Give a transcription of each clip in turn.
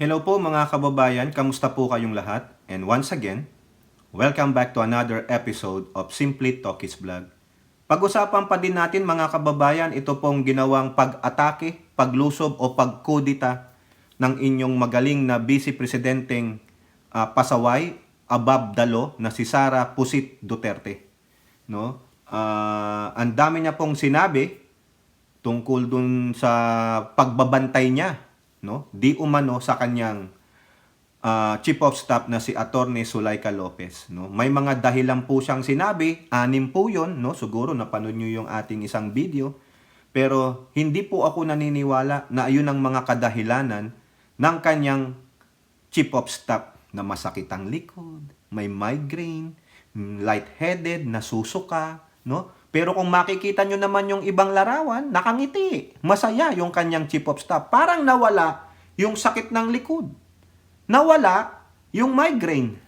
Hello po mga kababayan, kamusta po kayong lahat? And once again, welcome back to another episode of Simply Talkies Vlog. Pag-usapan pa din natin mga kababayan, ito pong ginawang pag-atake, paglusob o pagkudita ng inyong magaling na Vice Presidenteng pasaway, above the law na si Sara Pusit Duterte. No? Ang dami niya pong sinabi tungkol dun sa pagbabantay niya, no? Di umano sa kanyang Chief of Staff na si Attorney Zuleika Lopez, no? May mga dahilan po siyang sinabi, 6 po 'yon, no? Siguro napanood niyo yung ating isang video. Pero hindi po ako naniniwala na ayun ang mga kadahilanan ng kanyang Chief of Staff na masakit ang likod, may migraine, lightheaded, nasusuka, no? Pero kung makikita nyo naman yung ibang larawan, nakangiti. Masaya yung kanyang Chief of Staff. Parang nawala yung sakit ng likod. Nawala yung migraine.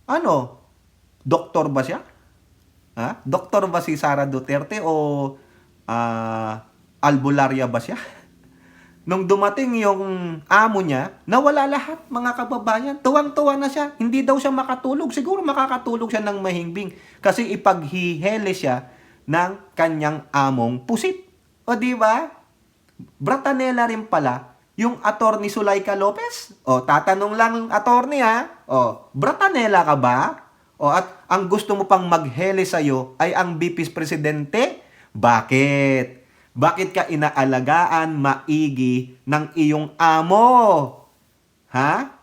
Ano? Doktor ba siya? Ha? Doktor ba si Sara Duterte o albularya ba siya? Nung dumating yung amo niya, nawala lahat mga kababayan. Tuwang-tuwa na siya. Hindi daw siya makatulog. Siguro makakatulog siya ng mahimbing. Kasi ipaghihele siya ng kanyang among pusit. O di ba? Bratanela rin pala yung Attorney Zuleika Lopez. O tatanong lang attorney ha. O Bratanela ka ba? O at ang gusto mo pang maghele sa'yo ay ang VP Presidente? Bakit? Bakit ka inaalagaan maigi ng iyong amo? Ha?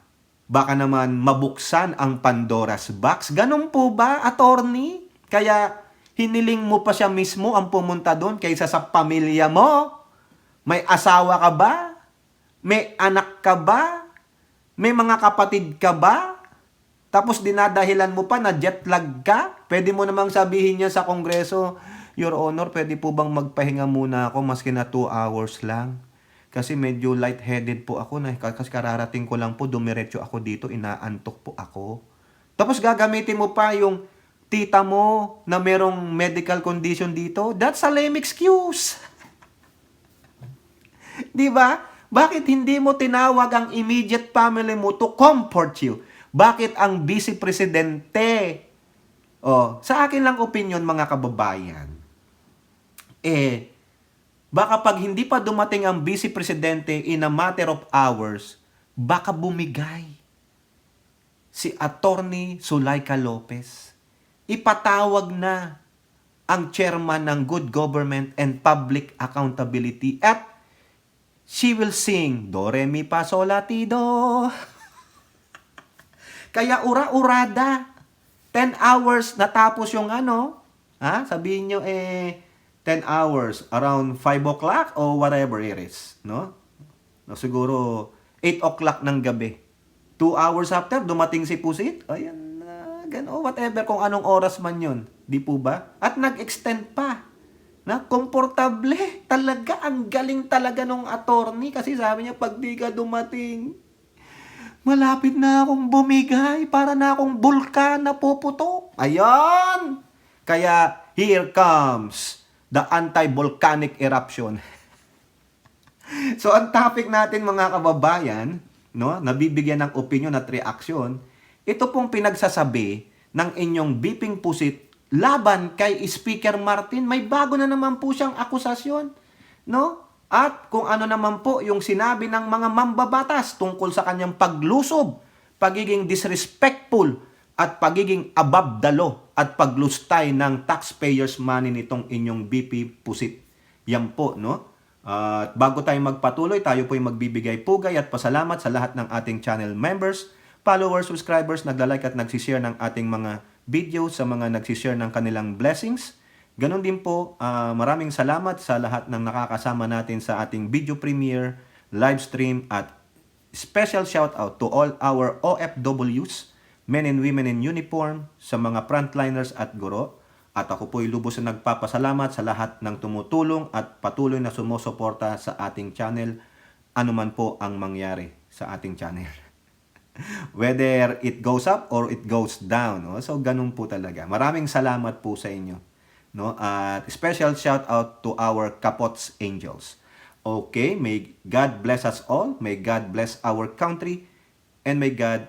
Baka naman mabuksan ang Pandora's box. Ganun po ba, attorney? Kaya hiniling mo pa siya mismo ang pumunta doon kaysa sa pamilya mo? May asawa ka ba? May anak ka ba? May mga kapatid ka ba? Tapos dinadahilan mo pa na jet lag ka? Pwede mo namang sabihin niya sa Kongreso, Your Honor, pwede po bang magpahinga muna ako maski na 2 hours lang? Kasi medyo lightheaded po ako. Kasi kararating ko lang po, dumiretso ako dito, inaantok po ako. Tapos gagamitin mo pa yung tita mo na merong medical condition dito. That's a lame excuse. Di ba? Bakit hindi mo tinawag ang immediate family mo to comfort you? Bakit ang Vice Presidente? Sa akin lang opinion mga kababayan. Baka pag hindi pa dumating ang Vice Presidente in a matter of hours, baka bumigay si Attorney Zuleika Lopez. Ipatawag na ang chairman ng Good Government and Public Accountability at she will sing Do, Re, Mi, Fa, Sol, La, Ti, Do. Kaya ura-urada. 10 hours natapos yung sabihin nyo 10 hours, around 5 o'clock or whatever it is, no? Siguro 8 o'clock ng gabi. 2 hours after, dumating si Pusit. Ayan, whatever, kung anong oras man yun. Di po ba? At nag-extend pa. Komportable. Talaga, ang galing talaga nung attorney. Kasi sabi niya, pag di ka dumating, malapit na akong bumigay. Para na akong bulkan na puputok. Ayan! Kaya, here comes the anti-volcanic eruption. So, ang topic natin mga kababayan, nabibigyan ng opinion at reaksyon, ito pong pinagsasabi ng inyong Biping Pusit laban kay Speaker Martin. May bago na naman po siyang akusasyon, no? At kung ano naman po yung sinabi ng mga mambabatas tungkol sa kanyang paglusob, pagiging disrespectful, at pagiging above the law at paglustay ng taxpayers money nitong inyong BP Pusit. Yan po, no? At bago tayo magpatuloy, tayo po ay magbibigay pugay at pasalamat sa lahat ng ating channel members, followers, subscribers, nagla-like at nagsishare ng ating mga videos, sa mga nagsishare ng kanilang blessings. Ganon din po, maraming salamat sa lahat ng nakakasama natin sa ating video premiere, live stream, at special shout out to all our OFWs, men and women in uniform, sa mga frontliners at guro. At ako po'y lubos na nagpapasalamat sa lahat ng tumutulong at patuloy na sumusuporta sa ating channel, anuman po ang mangyari sa ating channel. Whether it goes up or it goes down. No? So, ganun po talaga. Maraming salamat po sa inyo. No? At special shout out to our Kapots Angels. Okay, may God bless us all, may God bless our country, and may God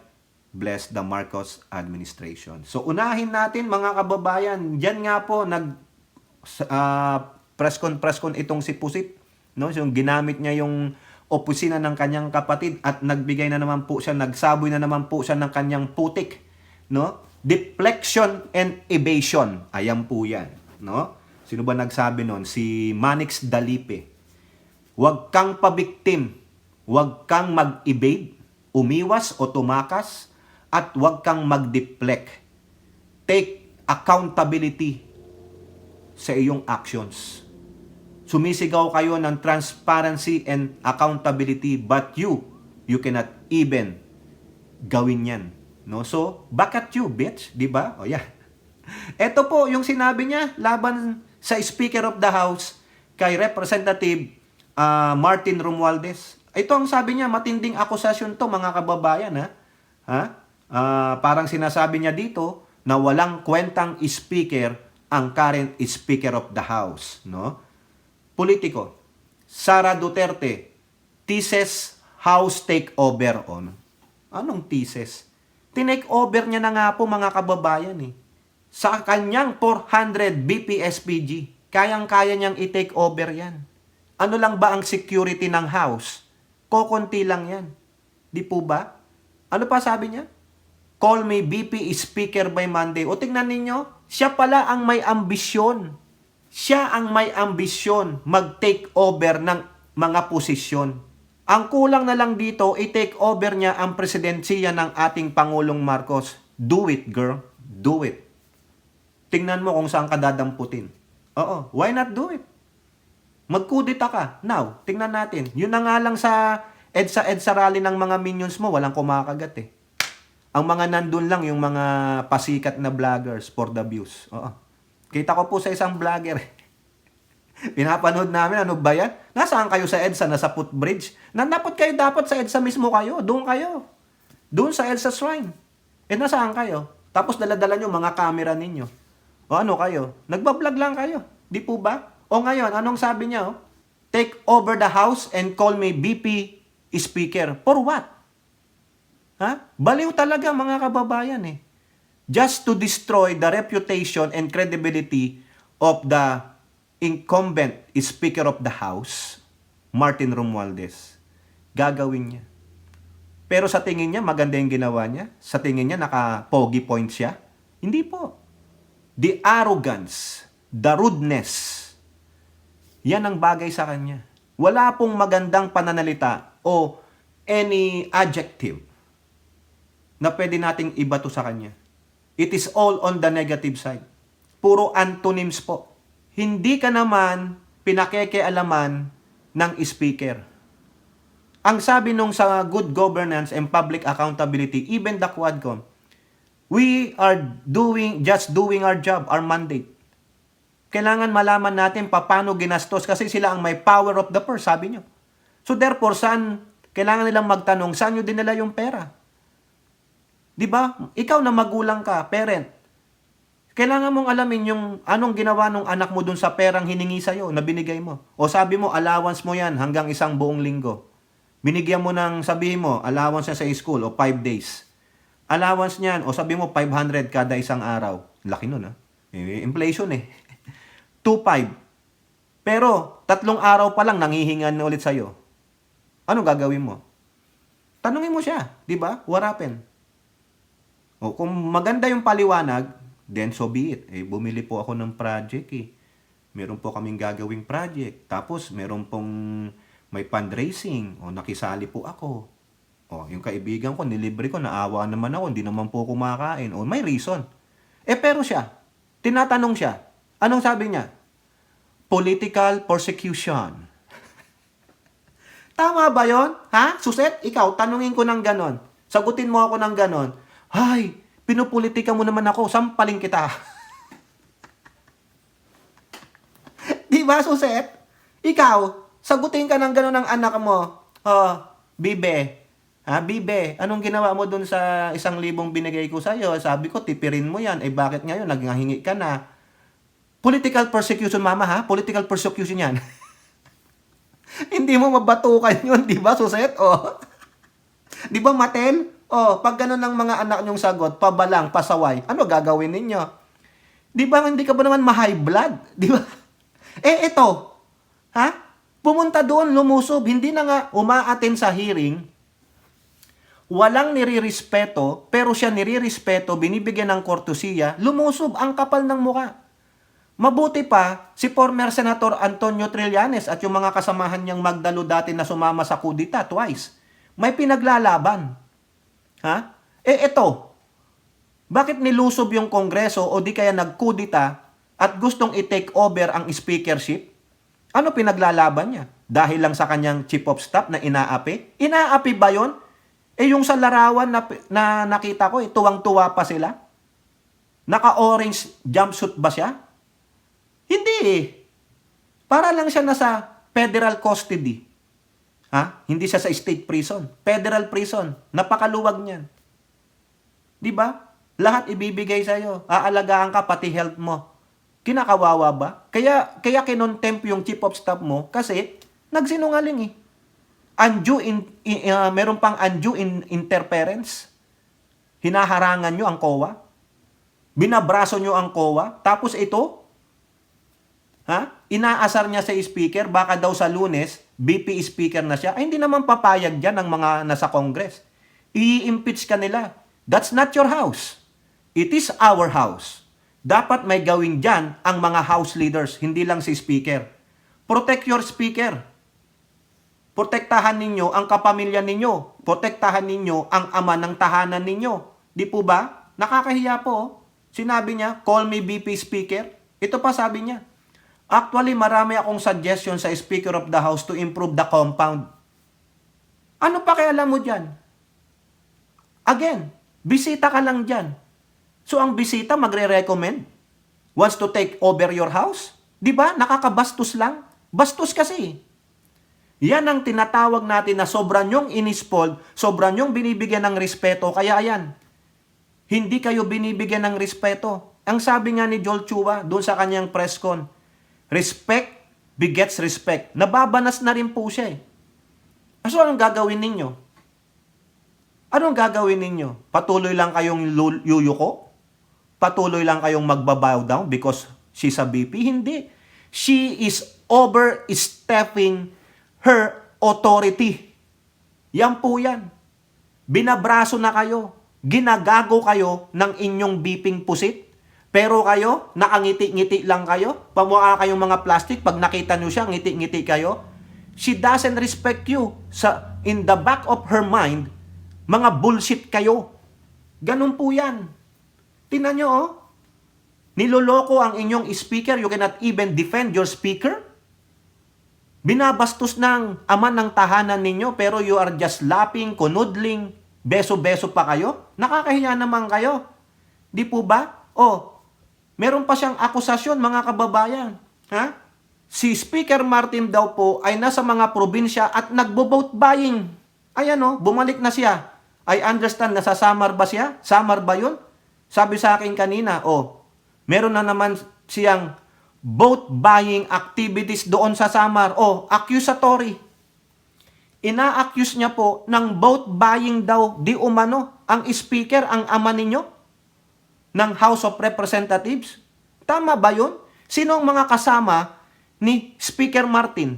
bless the Marcos administration. So unahin natin mga kababayan, diyan nga po press con itong si Pusit, no? So, yung ginamit niya yung opisina ng kanyang kapatid at nagbigay na naman po siya, nagsaboy na naman po siya ng kanyang putik, no? Deflection and evasion. Ayan po 'yan, no? Sino ba nagsabi noon? Si Manix Dalipe. Huwag kang pabiktim, huwag kang mag-evade, umiwas o tumakas, at huwag kang mag-deflect. Take accountability sa iyong actions. Sumisigaw kayo ng transparency and accountability, but you cannot even gawin yan. No? So, back at you, bitch. Diba? O yan. Ito po yung sinabi niya laban sa Speaker of the House kay Representative Martin Romualdez. Ito ang sabi niya, matinding akusasyon to mga kababayan. Parang sinasabi niya dito na walang kwentang speaker ang current Speaker of the House. No? Politiko, Sara Duterte, thesis House takeover on. Anong thesis? Tinake over niya na nga po mga kababayan eh. Sa kanyang 400 BPSPG, kayang-kaya niyang i-take over yan. Ano lang ba ang security ng house? Kokonti lang yan. Di po ba? Ano pa sabi niya? Call me BP Speaker by Monday. O tingnan ninyo, siya pala ang may ambisyon. Siya ang may ambisyon mag-take over ng mga posisyon. Ang kulang na lang dito, i-take over niya ang presidensiya ng ating Pangulong Marcos. Do it, girl. Do it. Tingnan mo kung saan ka dadamputin. Oo, why not do it? Magkudita ka. Now, tingnan natin. Yun na nga lang sa EDSA rally ng mga minions mo, walang kumakagat eh. Ang mga nandun lang, yung mga pasikat na vloggers for the views. Oo. Kita ko po sa isang vlogger. Pinapanood namin, ano ba yan? Nasaan kayo sa EDSA? Nasa footbridge? Dapat kayo sa EDSA mismo kayo. Doon kayo. Doon sa EDSA Shrine. Nasaan kayo? Tapos dala-dala nyo mga camera ninyo. O ano kayo? Nagbablog lang kayo. Di po ba? O ngayon, anong sabi niya? Take over the house and call me BP Speaker. For what? Baliw talaga mga kababayan eh. Just to destroy the reputation and credibility of the incumbent Speaker of the House, Martin Romualdez. Gagawin niya. Pero sa tingin niya, maganda yung ginawa niya? Sa tingin niya, naka-pogi point siya? Hindi po. The arrogance, the rudeness, yan ang bagay sa kanya. Wala pong magandang pananalita o any adjective na pwede nating ibato sa kanya. It is all on the negative side. Puro antonyms po. Hindi ka naman pinakekealaman ng speaker. Ang sabi nung sa good governance and public accountability, even the Quadcom, we are just doing our job, our mandate. Kailangan malaman natin paano ginastos kasi sila ang may power of the purse, sabi nyo. So therefore, kailangan nilang magtanong, saan nyo dinala yung pera? Diba? Ikaw na magulang ka, parent. Kailangan mong alamin yung anong ginawa ng anak mo dun sa perang hiningi sa'yo na binigay mo. O sabi mo, allowance mo yan hanggang isang buong linggo. Binigyan mo ng, sabihin mo, allowance niya sa school o 5 days. Allowance niyan, o sabi mo, 500 kada isang araw. Laki nun, inflation 2.5. Pero, 3 araw pa lang, nangihingan na ulit sa'yo. Anong gagawin mo? Tanungin mo siya, di ba? What happened? O, kung maganda yung paliwanag, then so be it. Bumili po ako ng project Meron po kaming gagawing project. Tapos, meron pong may fundraising. O, nakisali po ako. O, yung kaibigan ko, nilibre ko, naawa naman ako, hindi naman po kumakain. O, may reason. Pero siya, tinatanong siya, anong sabi niya? Political persecution. Tama ba yon? Suset, ikaw, tanungin ko ng ganon. Sagutin mo ako ng ganon. Hay, pinupolitika mo naman ako, sampaling kita. Di ba, Suset? Ikaw, sagutin ka ng ganon ng anak mo. Bibe. Bibe, anong ginawa mo dun sa 1,000 binigay ko sa'yo? Sabi ko, tipirin mo yan. Bakit ngayon? Naghahingi ka na. Political persecution, mama, Political persecution yan. Hindi mo mabatukan yun, di ba, Suset? Oh. Di ba, Matel? Oh, pag ganun ng mga anak nyong sagot, pabalang, pasaway, ano gagawin ninyo? Di ba, hindi ka ba naman ma-high blood? Di ba? Ito, ha? Pumunta doon, lumusob, hindi na nga umaaten sa hearing, walang nirirespeto, pero siya nirirespeto, binibigyan ng kortesiya, lumusob, ang kapal ng muka. Mabuti pa, si former Senator Antonio Trillanes at yung mga kasamahan niyang magdalo dati na sumama sa kudita twice, may pinaglalaban. Ha? Ito, bakit nilusob yung Kongreso o di kaya nagkudita at gustong i-take over ang speakership? Ano pinaglalaban niya? Dahil lang sa kanyang chief of staff na inaapi? Inaapi ba yon? Yung sa larawan na nakita ko, tuwang-tuwa pa sila. Naka-orange jumpsuit ba siya? Hindi eh. Para lang siya nasa federal custody. Ha? Hindi siya sa state prison. Federal prison. Napakaluwag niyan. Di ba? Lahat ibibigay sa'yo. Aalagaan ka, pati health mo. Kinakawawa ba? Kaya kinontempt yung chief of staff mo kasi nagsinungaling eh. Meron pang undue interference. Hinaharangan nyo ang COA. Binabraso nyo ang COA. Tapos ito, inaasar niya sa speaker, baka daw sa Lunes, VP speaker na siya. Ay, hindi naman papayag dyan ng mga nasa Congress. I-impeach ka nila. That's not your house. It is our house. Dapat may gawin dyan ang mga house leaders, hindi lang si speaker. Protect your speaker. Protektahan ninyo ang kapamilya ninyo. Protektahan ninyo ang ama ng tahanan ninyo. Di po ba? Nakakahiya po. Sinabi niya, call me VP Speaker. Ito pa sabi niya. Actually, marami akong suggestion sa Speaker of the House to improve the compound. Ano pa kaya alam mo dyan? Again, bisita ka lang dyan. So, ang bisita magre-recommend? Wants to take over your house? Di ba? Nakakabastos lang. Bastos kasi. Yan ang tinatawag natin na sobra nyong inispold, sobra nyong binibigyan ng respeto. Kaya yan, hindi kayo binibigyan ng respeto. Ang sabi nga ni Joel Chua doon sa kanyang press con, respect begets respect. Nababanas na rin po siya eh. So, anong gagawin ninyo? Anong gagawin ninyo? Patuloy lang kayong yuyuko? Patuloy lang kayong magbabow down because she's a VP? Hindi. She is overstepping her authority. Yan po yan. Binabraso na kayo. Ginagago kayo ng inyong beeping pusit. Pero kayo, nakangiti-ngiti lang kayo. Pamukha kayong mga plastic. Pag nakita nyo siya, ngiti-ngiti kayo. She doesn't respect you. In the back of her mind, mga bullshit kayo. Ganun po yan. Tingnan nyo, oh. Niloloko ang inyong speaker. You cannot even defend your speaker. Binabastos ng ama ng tahanan ninyo, pero you are just laughing, kunudling, beso-beso pa kayo. Nakakahiya naman kayo. Di po ba? Oh, meron pa siyang akusasyon, mga kababayan. Ha? Si Speaker Martin daw po ay nasa mga probinsya at nagbo-vote buying. Ayan oh, bumalik na siya. I understand, nasa Samar ba siya? Samar ba yun? Sabi sa akin kanina, oh, meron na naman siyang vote buying activities doon sa Samar. Oh, accusatory. Ina-accuse niya po ng vote buying daw di umano ang speaker, ang ama ninyo ng House of Representatives. Tama ba yun? Sino ang mga kasama ni Speaker Martin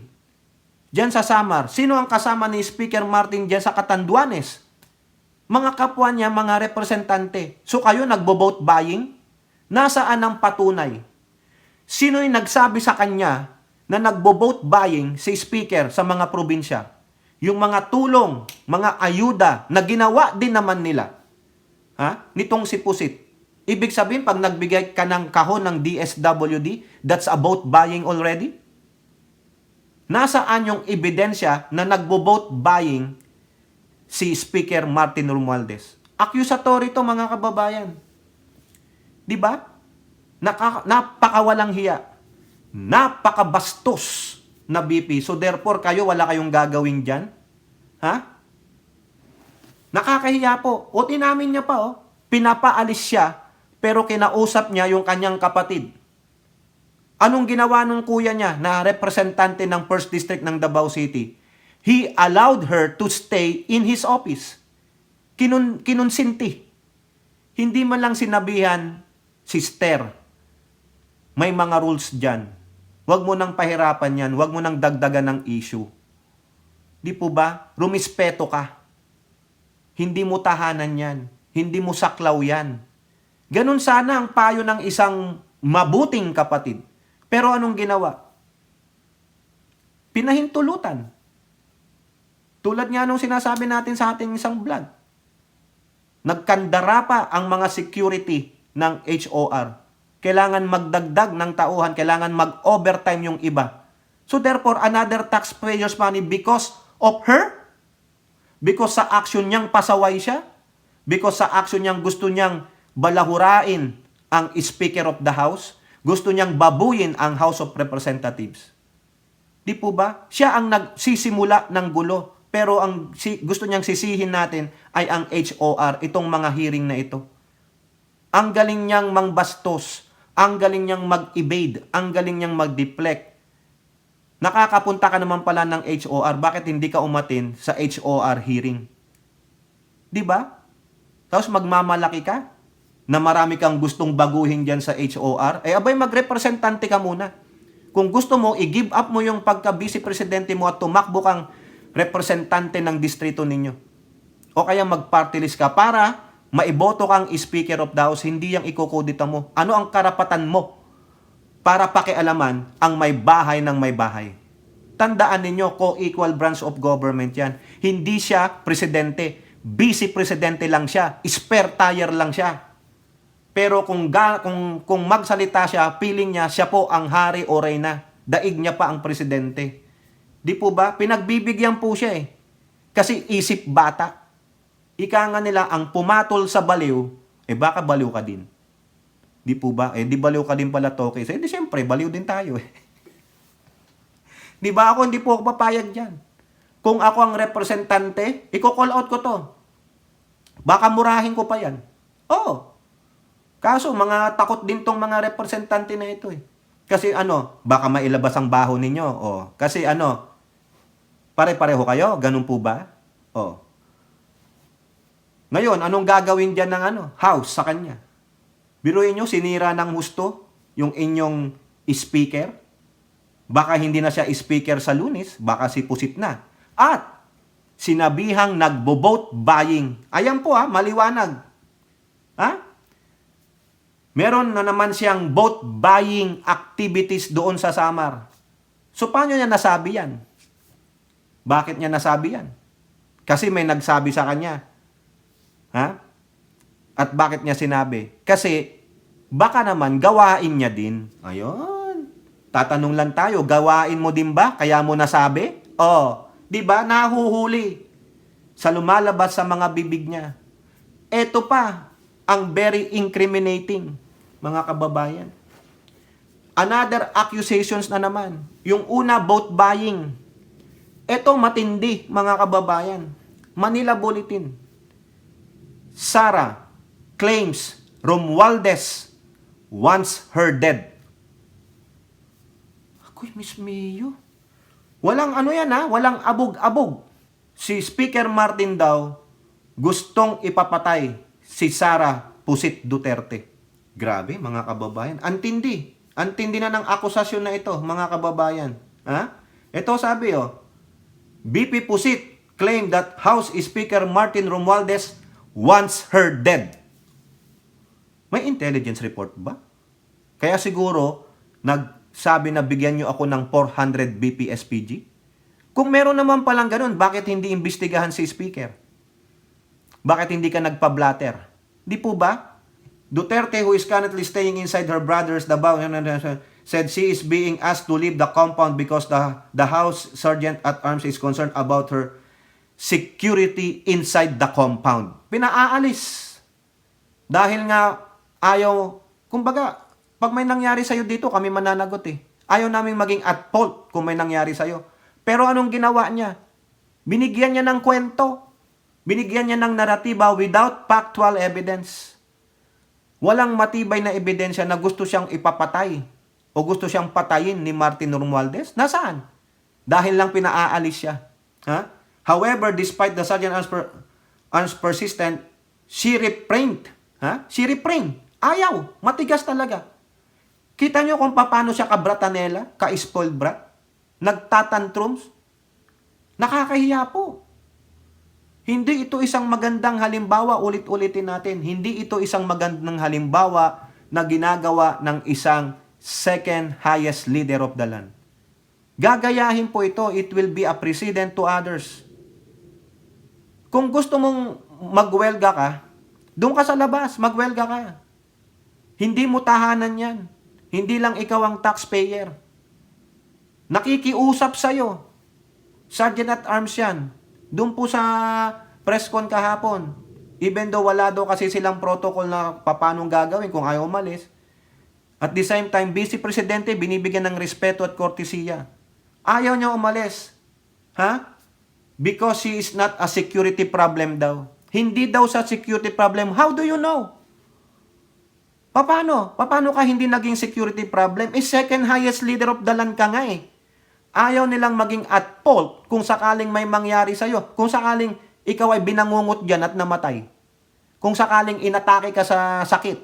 diyan sa Samar? Sino ang kasama ni Speaker Martin diyan sa Catanduanes? Mga kapwa niya, mga representante. So kayo nagbo-vote buying? Nasaan ang patunay? Sino yung nagsabi sa kanya na nagbo-vote buying si Speaker sa mga probinsya? Yung mga tulong, mga ayuda na ginawa din naman nila. Nitong si Pusit. Ibig sabihin, pag nagbigay ka ng kahon ng DSWD, that's a vote buying already? Nasaan yung ebidensya na nagbo-vote buying si Speaker Martin Romualdez? Accusatory to, mga kababayan. Di ba? Napakawalang hiya. Napakabastos na BP. So therefore, kayo, wala kayong gagawin dyan. Nakakahiya po. O tinamin niya pa, oh. Pinapaalis siya, pero kinausap niya yung kanyang kapatid. Anong ginawa nung kuya niya na representante ng First District ng Davao City? He allowed her to stay in his office. Kinunsinti. Hindi man lang sinabihan, sister, may mga rules dyan. Huwag mo nang pahirapan yan. Huwag mo nang dagdagan ng issue. Di po ba? Rumispeto ka. Hindi mo tahanan yan. Hindi mo saklaw yan. Ganun sana ang payo ng isang mabuting kapatid. Pero anong ginawa? Pinahintulutan. Tulad nga nung sinasabi natin sa ating isang vlog. Nagkandara pa ang mga security ng HOR. Kailangan magdagdag ng tauhan, kailangan mag-overtime yung iba. So therefore, another taxpayer's money because of her? Because sa action niyang pasaway siya? Because sa action niyang gusto niyang balahurain ang Speaker of the House? Gusto niyang babuyin ang House of Representatives? Di po ba? Siya ang nagsisimula ng gulo. Pero ang gusto niyang sisihin natin ay ang HOR, itong mga hearing na ito. Ang galing niyang mangbastos, ang galing niyang mag-evade, ang galing niyang mag-deflect. Nakakapunta ka naman pala ng HOR, bakit hindi ka umatin sa HOR hearing? Di ba? Tapos magmamalaki ka na marami kang gustong baguhin dyan sa HOR, abay magrepresentante ka muna. Kung gusto mo, i-give up mo yung pagka-vice presidente mo at tumakbo kang representante ng distrito ninyo. O kaya mag-party list ka para maiboto kang Speaker of the House, hindi yung ikukodita mo. Ano ang karapatan mo para pakialaman ang may bahay ng may bahay? Tandaan ninyo, co-equal branch of government yan. Hindi siya presidente, vice presidente lang siya, spare tire lang siya. Pero kung magsalita siya, feeling niya, siya po ang hari o reyna. Daig niya pa ang presidente. Di po ba? Pinagbibigyan po siya eh. Kasi isip bata. Ika nga nila, ang pumatol sa baliw, baka baliw ka din. Di po ba? Di baliw ka din pala, Toke. Di siyempre, baliw din tayo eh. Di ba ako, hindi po ako papayag dyan. Kung ako ang representante, i-call out ko to. Baka murahin ko pa yan. Oo. Kaso, mga takot din tong mga representante na ito eh. Kasi baka mailabas ang baho ninyo. Kasi pare-pareho kayo? Ganun po ba? Ngayon, anong gagawin dyan ng house sa kanya? Biruin nyo, sinira ng husto yung inyong speaker. Baka hindi na siya speaker sa Lunes, baka si Pusit na. At sinabihang nagbo-vote buying. Ayan po maliwanag. Meron na naman siyang vote buying activities doon sa Samar. So paano niya nasabi yan? Bakit niya nasabi yan? Kasi may nagsabi sa kanya. At bakit niya sinabi? Kasi baka naman gawain niya din. Ayun. Tatanong lang tayo, gawain mo din ba? Kaya mo nasabi? Di ba? Nahuhuli sa lumalabas sa mga bibig niya. Ito pa ang very incriminating, mga kababayan. Another accusations na naman. Yung una, vote buying. Ito matindi, mga kababayan. Manila Bulletin. Sara claims Romualdez wants her dead. Ako'y Miss Mayo. Walang walang abog-abog. Si Speaker Martin daw gustong ipapatay si Sara Pusit Duterte. Grabe, mga kababayan. Antindi. Antindi na ng akusasyon na ito, mga kababayan. Ito sabi, BP Pusit claimed that House Speaker Martin Romualdez wants her dead. May intelligence report ba? Kaya siguro, nagsabi na bigyan nyo ako ng 400 BP SPG? Kung meron naman palang ganun, bakit hindi imbestigahan si Speaker? Bakit hindi ka nagpa-blatter? Di po ba? Duterte, who is currently staying inside her brother's Davao, said she is being asked to leave the compound because the House Sergeant at Arms is concerned about her security inside the compound. Pinaaalis. Dahil nga ayaw, kumbaga, pag may nangyari sa'yo dito, kami mananagot eh. Ayaw naming maging at fault kung may nangyari sa'yo. Pero anong ginawa niya? Binigyan niya ng kwento. Binigyan niya ng naratiba without factual evidence. Walang matibay na ebidensya na gusto siyang ipapatay O gusto siyang patayin ni Martin Romualdez? Nasaan? Dahil lang pinaaalis siya. Ha? However, despite the sergeant persistent, she refrained. Ha? She refrained. Ayaw. Matigas talaga. Kita nyo kung paano siya ka-bratanela, ka-spoiled brat? Nagtatantrums? Nakakahiya po. Hindi ito isang magandang halimbawa, ulit-ulitin natin. Hindi ito isang magandang halimbawa na ginagawa ng isang second highest leader of the land. Gagayahin po ito, it will be a precedent to others. Kung gusto mong magwelga ka, doon ka sa labas, magwelga ka. Hindi mo tahanan yan. Hindi lang ikaw ang taxpayer. Nakikiusap sa'yo. Sergeant at Arms yan. Doon po sa press con kahapon. Even though wala daw kasi silang protocol na paanong gagawin kung ayaw umalis. At the same time, Vice Presidente binibigyan ng respeto at kortesiya. Ayaw niya umalis. Ha? Because she is not a security problem daw. Hindi daw sa security problem. How do you know? Paano? Paano ka hindi naging security problem? Second highest leader of the land ka nga eh. Ayaw nilang maging at fault kung sakaling may mangyari sa'yo. Kung sakaling ikaw ay binangungot dyan at namatay. Kung sakaling inatake ka sa sakit.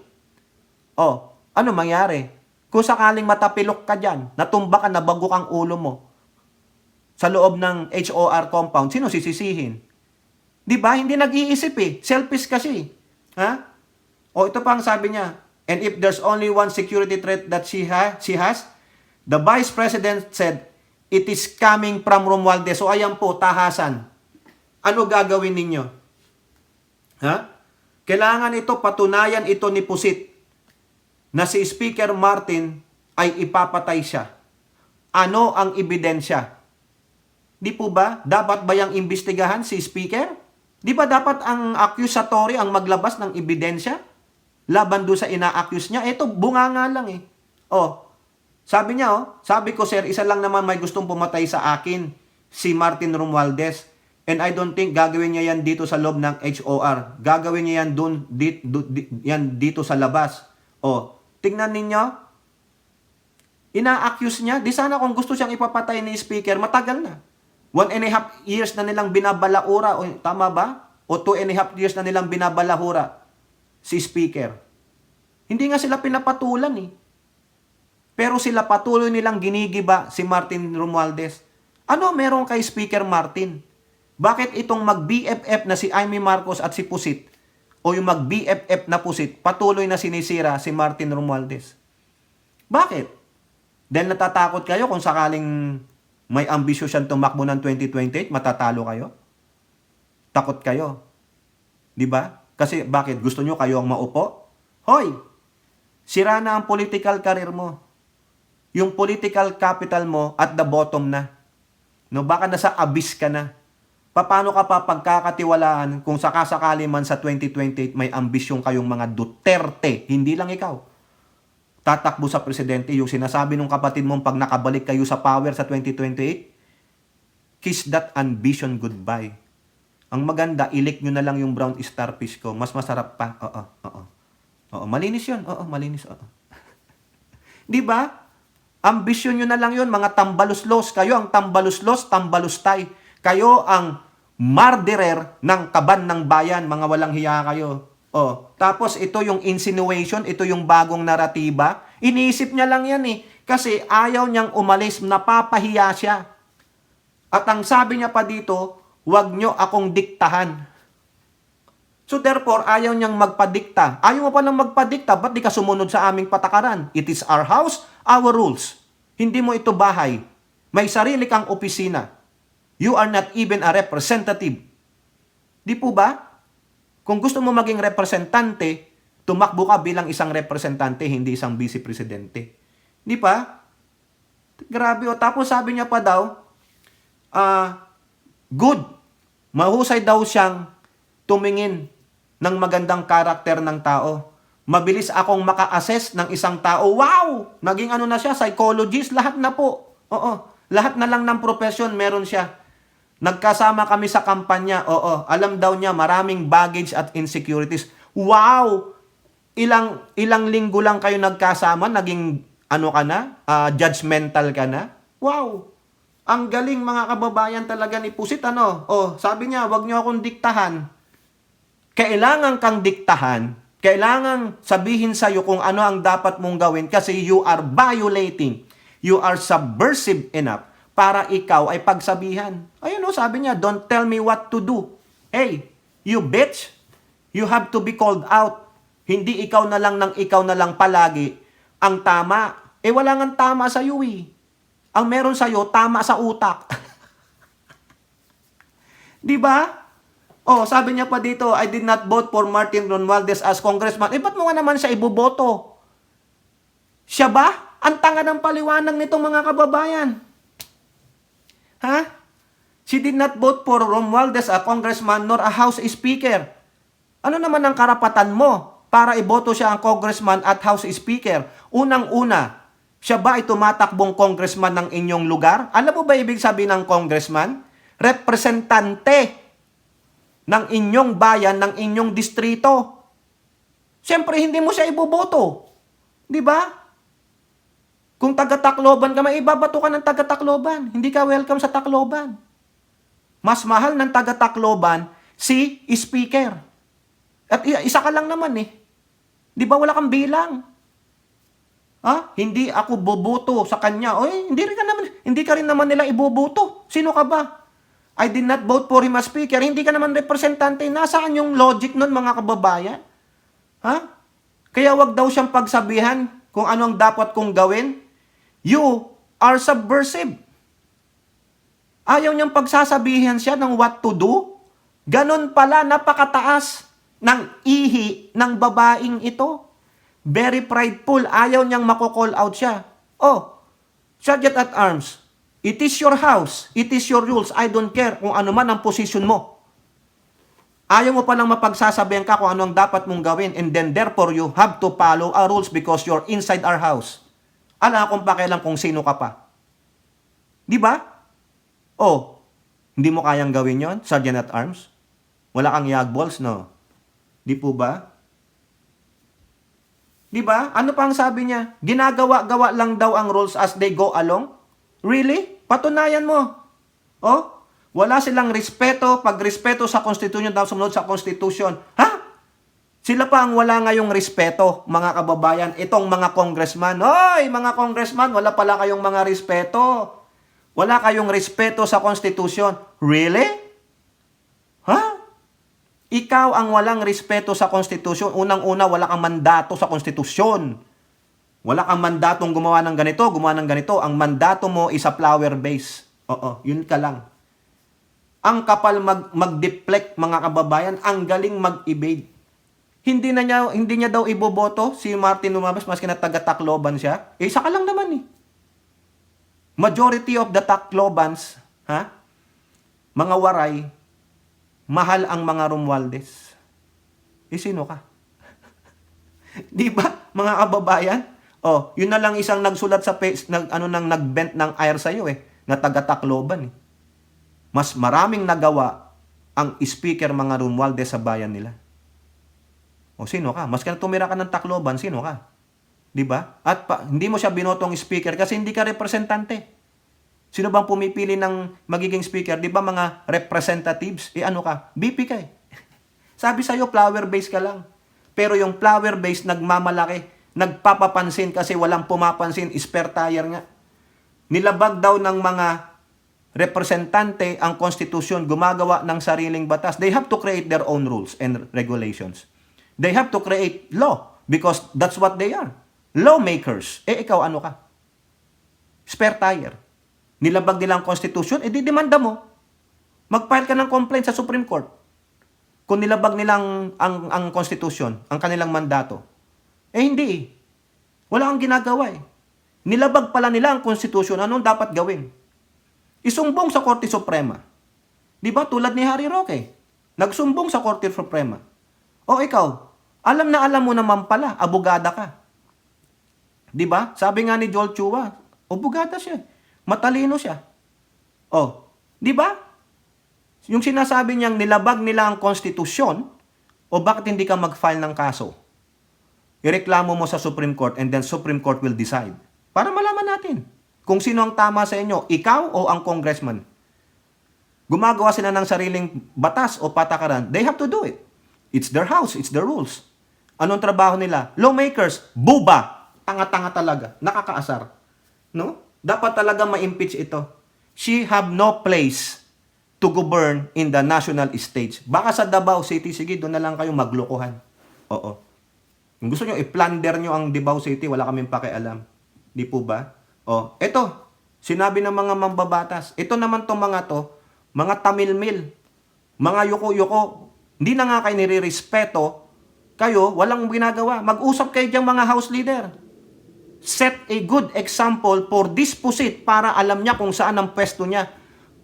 Oh, ano mangyari? Kung sakaling matapilok ka dyan, natumba ka, nabagok ang ulo mo sa loob ng HOR compound, sino sisisihin? Di ba? Hindi nag-iisip eh. Selfish kasi. Ha? O ito pa ang sabi niya. And if there's only one security threat that she has, the Vice President said, it is coming from Romualdez. So ayan po, tahasan. Ano gagawin ninyo? Ha? Kailangan ito, patunayan ito ni Pusit na si Speaker Martin ay ipapatay siya. Ano ang ebidensya? Di po ba? Dapat ba yang imbestigahan si Speaker? Di ba dapat ang accusatory ang maglabas ng ebidensya? Laban doon sa ina-accuse niya. Ito, bunganga lang eh. Oh, sabi niya, sabi ko sir, isa lang naman may gustong pumatay sa akin, si Martin Romualdez. And I don't think gagawin niya yan dito sa loob ng HOR. Gagawin niya yan dito sa labas. Oh, tingnan ninyo. Ina-accuse niya. Di sana kung gusto siyang ipapatay ni Speaker, matagal na. 1.5 years na nilang binabalaura. O, tama ba? O 2.5 years na nilang binabalahura si Speaker. Hindi nga sila pinapatulan eh. Pero sila patuloy nilang ginigiba si Martin Romualdez. Ano meron kay Speaker Martin? Bakit itong mag-BFF na si Amy Marcos at si Pusit o yung mag-BFF na Pusit patuloy na sinisira si Martin Romualdez? Bakit? Dahil natatakot kayo kung sakaling may ambisyon siyang tumakbo ng 2028, matatalo kayo? Takot kayo. Di ba? Kasi bakit? Gusto nyo kayo ang maupo? Hoy! Sira na ang political career mo. Yung political capital mo at the bottom na. No, baka nasa abyss ka na. Paano ka pa pagkakatiwalaan kung sakasakali man sa 2028 may ambisyon kayong mga Duterte, hindi lang ikaw. Tatakbo sa presidente, yung sinasabi ng kapatid mong pag nakabalik kayo sa power sa 2028, kiss that ambition goodbye. Ang maganda, ilik nyo na lang yung brown starfish ko. Mas masarap pa. Oo, malinis yun. Oo, malinis. Oo. Di ba? Ambisyon nyo na lang yun, mga tambaluslos. Kayo ang tambaluslos, tambalustay. Kayo ang murderer ng kaban ng bayan, mga walang hiya kayo. Oh, tapos ito yung insinuation, ito yung bagong naratiba. Iniisip niya lang yan eh. Kasi ayaw niyang umalis, napapahiya siya. At ang sabi niya pa dito, huwag nyo akong diktahan. So therefore, ayaw niyang magpadikta. Ayaw mo pa lang magpadikta, ba't di ka sumunod sa aming patakaran? It is our house, our rules. Hindi mo ito bahay. May sarili kang opisina. You are not even a representative. Di po ba? Kung gusto mo maging representante, tumakbo ka bilang isang representante, hindi isang vice presidente. Di ba? Grabe o. Tapos sabi niya pa daw, good. Mahusay daw siyang tumingin ng magandang karakter ng tao. Mabilis akong maka-assess ng isang tao. Wow! Naging ano na siya, psychologist, lahat na po. Oo, lahat na lang ng profession meron siya. Nagkasama kami sa kampanya. Oo, alam daw niya maraming baggage at insecurities. Wow! Ilang linggo lang kayo nagkasama, naging ano ka na? Judgmental ka na? Wow! Ang galing mga kababayan talaga ni Pusit, ano? Oh, sabi niya, wag niyo akong diktahan. Kailangan kang diktahan. Kailangan sabihin sa'yo kung ano ang dapat mong gawin kasi you are violating. You are subversive enough para ikaw ay pagsabihan. Ayun o, sabi niya, don't tell me what to do. Hey, you bitch, you have to be called out. Hindi ikaw na lang palagi ang tama. Eh wala nga tama sa iyo eh. Ang meron sa iyo, tama sa utak. Di ba? Oh, sabi niya pa dito, I did not vote for Martin Romualdez as congressman. Eh ba't mo nga naman siya iboboto? Siya ba? Ang tanga ng paliwanag nitong mga kababayan. Ha? She did not vote for Romualdez a congressman nor a House Speaker. Ano naman ang karapatan mo para iboto siya ang congressman at House Speaker? Unang-una, siya ba ay tumatakbong congressman ng inyong lugar? Alam mo ba ibig sabihin ng congressman? Representante ng inyong bayan, ng inyong distrito. Siyempre, hindi mo siya iboboto. Di ba? Kung taga-Tacloban ka, may ibabato ka ng taga-Tacloban. Hindi ka welcome sa Tacloban. Mas mahal ng taga-Tacloban si Speaker. At isa ka lang naman eh. Di ba wala kang bilang? Ha? Hindi ako boboto sa kanya. Oy, hindi ka rin naman nila iboboto. Sino ka ba? I did not vote for him as speaker. Hindi ka naman representante. Nasaan yung logic nun, mga kababayan? Ha? Kaya wag daw siyang pagsabihan kung ano ang dapat kong gawin. You are subversive. Ayaw niyang pagsasabihan siya ng what to do. Ganon pala, napakataas ng ihi ng babaeng ito. Very prideful. Ayaw niyang mako-call out siya. Oh, Sergeant at Arms, it is your house. It is your rules. I don't care kung ano man ang position mo. Ayaw mo palang mapagsasabihan ka kung ano ang dapat mong gawin and then therefore you have to follow our rules because you're inside our house. Alam akong pakialam kung sino ka pa. Di ba? Oh, hindi mo kayang gawin yon, Sergeant at Arms? Wala kang yagballs, no? Di po ba? Di ba? Ano pa ang sabi niya? Ginagawa-gawa lang daw ang rules as they go along? Really? Patunayan mo. Oh? Wala silang respeto, pagrespeto sa konstitusyon daw sumunod sa konstitusyon. Ha? Sila pa ang wala ngayong respeto, mga kababayan. Itong mga congressman. Hoy, mga congressman, wala pala kayong mga respeto. Wala kayong respeto sa konstitusyon. Really? Ha? Ikaw ang walang respeto sa konstitusyon. Unang-una, wala kang mandato sa konstitusyon. Wala kang mandatong gumawa ng ganito, gumawa ng ganito. Ang mandato mo is a flower base. Oo, yun ka lang. Ang kapal mag-deflect, mga kababayan, ang galing mag-evade. Hindi niya daw iboboto si Martin Romualdez maski na taga-Tacloban siya. Eh, isa ka lang naman eh. Majority of the Taclobans, ha? Mga waray, mahal ang mga Romualdez. Eh, sino ka? Di ba, mga kababayan? Oh, yun na lang isang nagsulat sa page, nagbent ng ire sa iyo eh, na taga-Tacloban eh. Mas maraming nagawa ang speaker mga Romualdez sa bayan nila. O sino ka? Mas kaya tumira ka ng Tacloban, sino ka? Di ba? At hindi mo siya binotong speaker kasi hindi ka representante. Sino bang pumipili ng magiging speaker? Di ba mga representatives? Eh ano ka? BP ka eh. Sabi sa'yo, flower base ka lang. Pero yung flower base nagmamalaki, nagpapapansin kasi walang pumapansin, spare tire nga. Nilabag daw ng mga representante ang konstitusyon, gumagawa ng sariling batas. They have to create their own rules and regulations. They have to create law because that's what they are. Lawmakers. Eh ikaw ano ka? Spare tire. Nilabag nila ang konstitusyon, eh didemanda mo. Mag-file ka ng complaint sa Supreme Court. Kung nilabag nilang ang konstitusyon, ang kanilang mandato. Eh hindi. Wala kang ginagawa eh. Nilabag pala nila ang konstitusyon, anong dapat gawin? Isumbong sa Korte Suprema. Di ba tulad ni Harry Roque? Nagsumbong sa Korte Suprema. O ikaw, alam na alam mo naman pala, abogada ka. Di ba? Sabi nga ni Joel Chua, abogada siya. Matalino siya. O, di ba? Yung sinasabi niyang nilabag nila ang konstitusyon, o bakit hindi ka mag-file ng kaso? Ireklamo mo sa Supreme Court and then Supreme Court will decide. Para malaman natin kung sino ang tama sa inyo, ikaw o ang congressman. Gumagawa sila ng sariling batas o patakaran, they have to do it. It's their house, it's their rules. Anong trabaho nila? Lawmakers, buba, tanga-tanga talaga, nakakaasar. No? Dapat talaga ma-impeach ito. She have no place to govern in the national stage. Baka sa Davao City, sige, doon na lang kayo maglokohan. Oo. Kung gusto nyo, i-plunder nyo ang Davao City, wala kaming pakialam. Di po ba? O, ito, sinabi ng mga mambabatas. Ito naman tong mga to, mga tamilmil, mga yuko-yuko, hindi na nga kayo nire-respeto, kayo, walang ginagawa. Mag-usap kayo diyang mga house leader. Set a good example for this pusit para alam niya kung saan ang pwesto niya.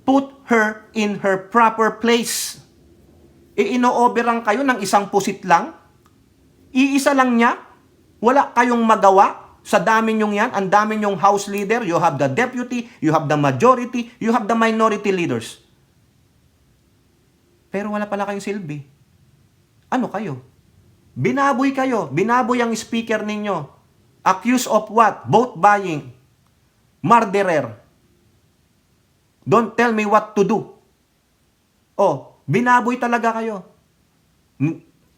Put her in her proper place. Ino-overang kayo ng isang pusit lang? Iisa lang niya? Wala kayong magawa? Sa dami nyong yan, ang dami nyong house leader, you have the deputy, you have the majority, you have the minority leaders. Pero wala pala kayong silbi. Ano kayo? Binaboy kayo. Binaboy ang speaker ninyo. Accused of what? Vote buying. Murderer. Don't tell me what to do. Oh, binaboy talaga kayo.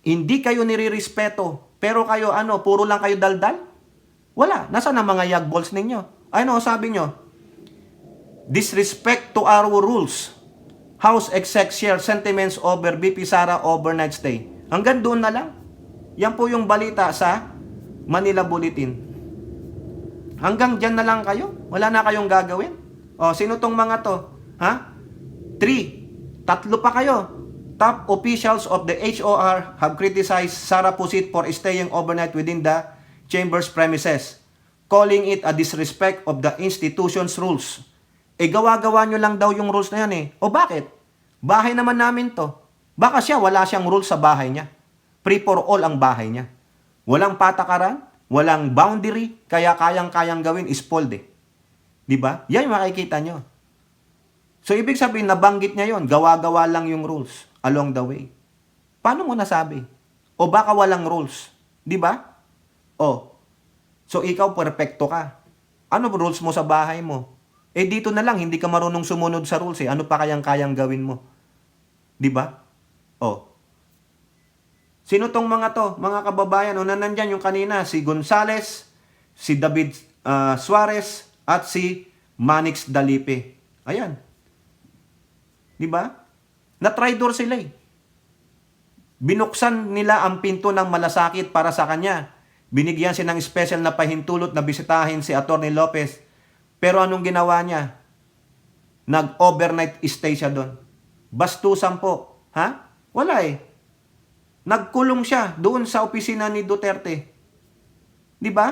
Hindi kayo nirirespeto. Pero kayo, puro lang kayo daldal? Wala. Nasaan ang mga yagballs ninyo? Ano, sabi nyo? Disrespect to our rules. House exec share sentiments over BP Sara overnight stay. Hanggang doon na lang. Yan po yung balita sa Manila Bulletin. Hanggang dyan na lang kayo? Wala na kayong gagawin? O, sino tong mga to? Ha? 3. Tatlo pa kayo. Top officials of the HOR have criticized Sara Pusit for staying overnight within the Chamber's premises, calling it a disrespect of the institution's rules. Gawa-gawa nyo lang daw yung rules na yan O bakit? Bahay naman namin to. Baka wala siyang rules sa bahay niya. Free for all ang bahay niya. Walang patakaran, walang boundary, kaya kayang-kayang gawin is spoiled Diba? Yan yung makikita nyo. So, ibig sabihin, nabanggit niya yon, gawa-gawa lang yung rules along the way. Paano mo nasabi? O baka walang rules. Diba? So ikaw perfecto ka. Ano rules mo sa bahay mo? Dito na lang, hindi ka marunong sumunod sa rules Ano pa kayang-kayang gawin mo? Diba? Sino tong mga to? Mga kababayan, nandyan yung kanina, si Gonzales, si David Suarez, at si Manix Dalipe. Ayan. Diba? Na-traitor sila Binuksan nila ang pinto ng malasakit para sa kanya. Binigyan siya ng special na pahintulot na bisitahin si Atty. Lopez. Pero anong ginawa niya? Nag-overnight stay siya doon. Bastusan po. Ha? Wala Nagkulong siya doon sa opisina ni Duterte. Di ba?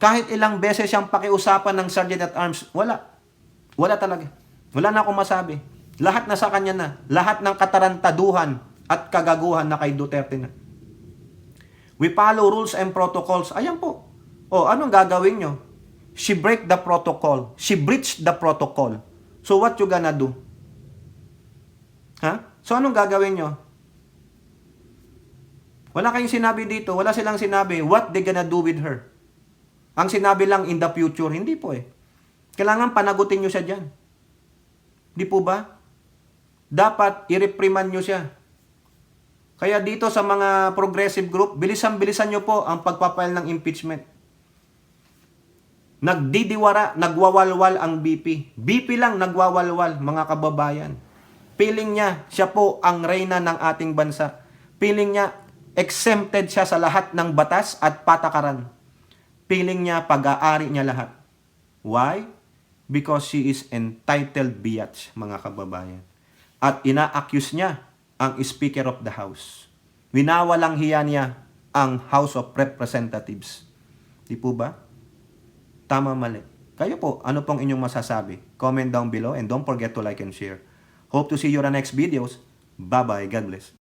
Kahit ilang beses siyang pakiusapan ng Sergeant at Arms, wala. Wala talaga. Wala na akong masabi. Lahat na sa kanya na. Lahat ng katarantaduhan at kagaguhan na kay Duterte na. We follow rules and protocols. Ayan po. Anong gagawin nyo? She break the protocol. She breached the protocol. So what you gonna do? Ha? So anong gagawin nyo? Wala kayong sinabi dito. Wala silang sinabi what they gonna do with her. Ang sinabi lang in the future. Hindi po Kailangan panagutin nyo siya dyan. Di po ba? Dapat i-reprimand nyo siya. Kaya dito sa mga progressive group, bilisan-bilisan nyo po ang pagpapile ng impeachment. Nagdidiwara, nagwawalwal ang BP. BP lang nagwawalwal, mga kababayan. Feeling niya, siya po ang reyna ng ating bansa. Feeling niya, exempted siya sa lahat ng batas at patakaran. Feeling niya, pag-aari niya lahat. Why? Because she is entitled biatch, mga kababayan. At ina-accuse niya ang Speaker of the House. Winawalang hiya niya ang House of Representatives. Di po ba? Tama, mali. Kayo po, ano pong inyong masasabi? Comment down below and don't forget to like and share. Hope to see you on the next videos. Bye-bye. God bless.